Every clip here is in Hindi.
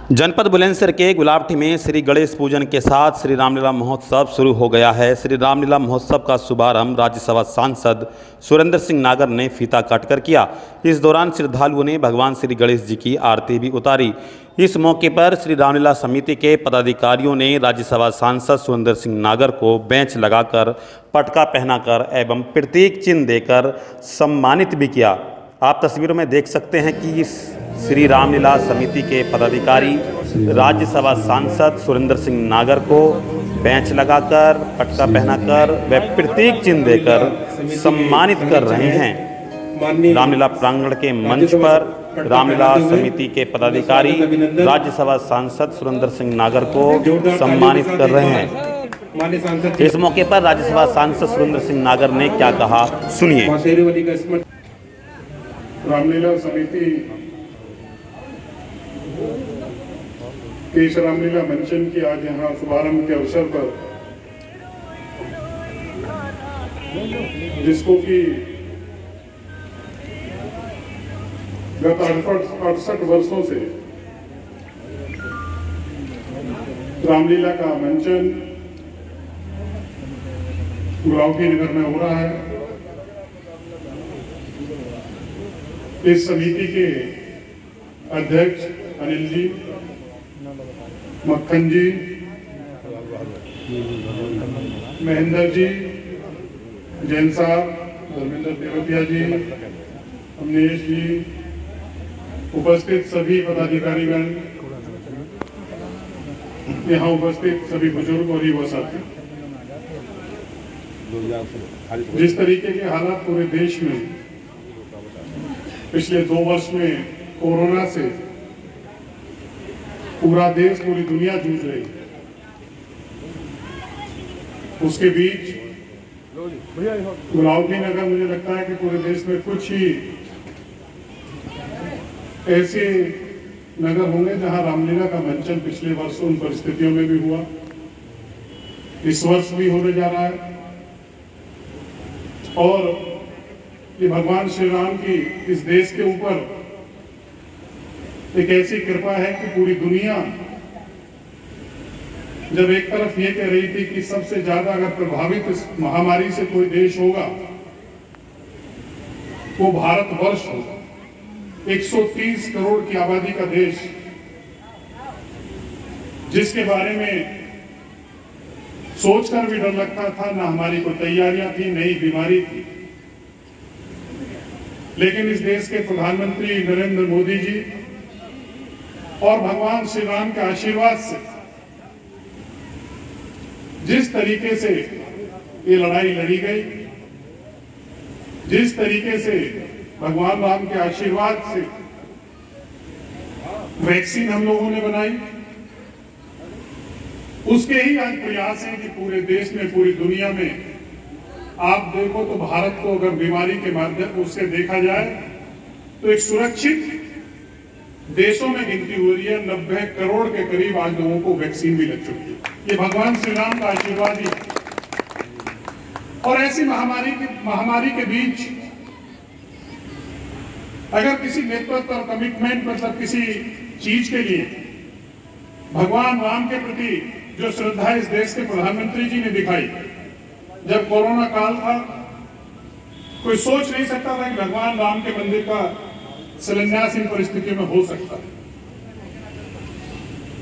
जनपद बुलंदशहर के गुलाबटी में श्री गणेश पूजन के साथ श्री रामलीला महोत्सव शुरू हो गया है। श्री रामलीला महोत्सव का शुभारंभ राज्यसभा सांसद सुरेंद्र सिंह नागर ने फीता काटकर किया। इस दौरान श्रद्धालुओं ने भगवान श्री गणेश जी की आरती भी उतारी। इस मौके पर श्री रामलीला समिति के पदाधिकारियों ने राज्यसभा सांसद सुरेंद्र सिंह नागर को बेंच लगाकर पटका पहनाकर एवं प्रतीक चिन्ह देकर सम्मानित भी किया। आप तस्वीरों में देख सकते हैं कि श्री रामलीला समिति के पदाधिकारी राज्यसभा सांसद सुरेंद्र सिंह नागर को बेंच लगाकर पटका पहनाकर व प्रतीक चिन्ह देकर सम्मानित कर रहे हैं। रामलीला प्रांगण के मंच पर रामलीला समिति के पदाधिकारी राज्यसभा सांसद सुरेंद्र सिंह नागर को सम्मानित कर रहे हैं। इस मौके पर राज्यसभा सांसद सुरेंद्र सिंह नागर ने क्या कहा, सुनिए। रामलीला समिति के रामलीला मंचन की आज यहाँ शुभारंभ के अवसर पर, जिसको कि गत 68 वर्षों से रामलीला का मंचन गुलाबटी नगर में हो रहा है। इस समिति के अध्यक्ष अनिल जी, मक्खन जी, महेंद्र जी, जैन साहब, धर्मेंद्र देवतिया जी, अमनीश जी, उपस्थित सभी पदाधिकारीगण, यहाँ उपस्थित सभी बुजुर्ग और युवा साथी, जिस तरीके के हालात पूरे देश में पिछले 2 वर्ष में कोरोना से पूरा देश, पूरी दुनिया जूझ रही है, उसके बीच गुलाबटी नगर, मुझे लगता है कि पूरे देश में कुछ ही ऐसे नगर होंगे जहां रामलीला का मंचन पिछले वर्ष उन परिस्थितियों में भी हुआ, इस वर्ष भी होने जा रहा है। और ये भगवान श्री राम की इस देश के ऊपर एक ऐसी कृपा है कि पूरी दुनिया जब एक तरफ ये कह रही थी कि सबसे ज्यादा अगर प्रभावित इस महामारी से कोई देश होगा वो भारतवर्ष होगा। 130 करोड़ की आबादी का देश, जिसके बारे में सोचकर भी डर लगता था, ना हमारी कोई तैयारियां थी, नई बीमारी थी। लेकिन इस देश के प्रधानमंत्री नरेंद्र मोदी जी और भगवान श्री राम के आशीर्वाद से जिस तरीके से ये लड़ाई लड़ी गई, जिस तरीके से भगवान राम के आशीर्वाद से वैक्सीन हम लोगों ने बनाई, उसके ही आज प्रयास है कि पूरे देश में, पूरी दुनिया में आप देखो तो भारत को अगर बीमारी के माध्यम उससे देखा जाए तो एक सुरक्षित देशों में गिनती हो रही है। 90 करोड़ के करीब आज लोगों को वैक्सीन भी लग चुकी है। ये भगवान श्री राम का आशीर्वाद ही है। और ऐसी महामारी के बीच अगर किसी नेतृत्व और कमिटमेंट, मतलब किसी चीज के लिए भगवान राम के प्रति जो श्रद्धा इस देश के प्रधानमंत्री जी ने दिखाई, जब कोरोना काल था, कोई सोच नहीं सकता था कि भगवान राम के मंदिर का शिलान्यास इन परिस्थितियों में हो सकता है।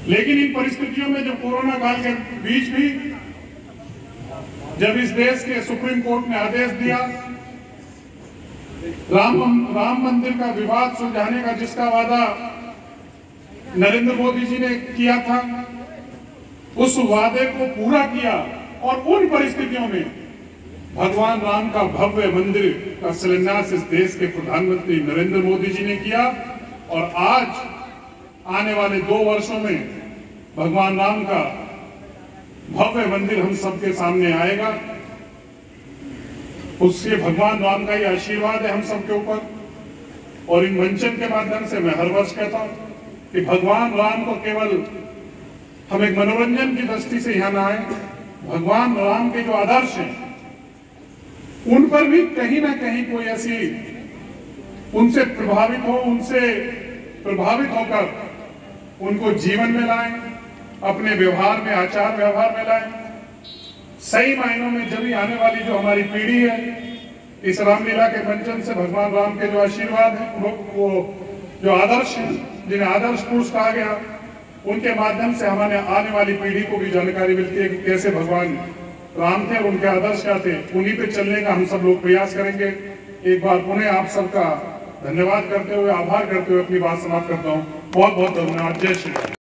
लेकिन इन परिस्थितियों में जब कोरोना काल के बीच भी जब इस देश के सुप्रीम कोर्ट ने आदेश दिया, राम मंदिर का विवाद सुलझाने का जिसका वादा नरेंद्र मोदी जी ने किया था, उस वादे को पूरा किया। और उन परिस्थितियों में भगवान राम का भव्य मंदिर का शिलान्यास इस देश के प्रधानमंत्री नरेंद्र मोदी जी ने किया। और आज आने वाले 2 वर्षों में भगवान राम का भव्य मंदिर हम सबके सामने आएगा। उसके भगवान राम का ही आशीर्वाद है हम सबके ऊपर। और इन मंचन के माध्यम से मैं हर वर्ष कहता हूं कि भगवान राम को केवल हम एक मनोरंजन की दृष्टि से यहाँ ना आए, भगवान राम के जो आदर्श हैं उन पर भी कहीं ना कहीं कोई ऐसी उनसे प्रभावित हो, उनसे प्रभावित होकर उनको जीवन में लाएं, अपने व्यवहार में, आचार व्यवहार में लाएं। सही मायनों में जब आने वाली जो हमारी पीढ़ी है, इस रामलीला के मंचन से भगवान राम के जो आशीर्वाद है, वो जो आदर्श है, जिन्हें आदर्श पुरुष कहा गया, उनके माध्यम से हमारे आने वाली पीढ़ी को भी जानकारी मिलती है कि कैसे भगवान राम थे और उनके आदर्श क्या थे। उन्हीं पे चलने का हम सब लोग प्रयास करेंगे। एक बार पुनः आप सबका धन्यवाद करते हुए, आभार करते हुए अपनी बात समाप्त करता हूँ। बहुत बहुत धन्यवाद। जय श्री राम।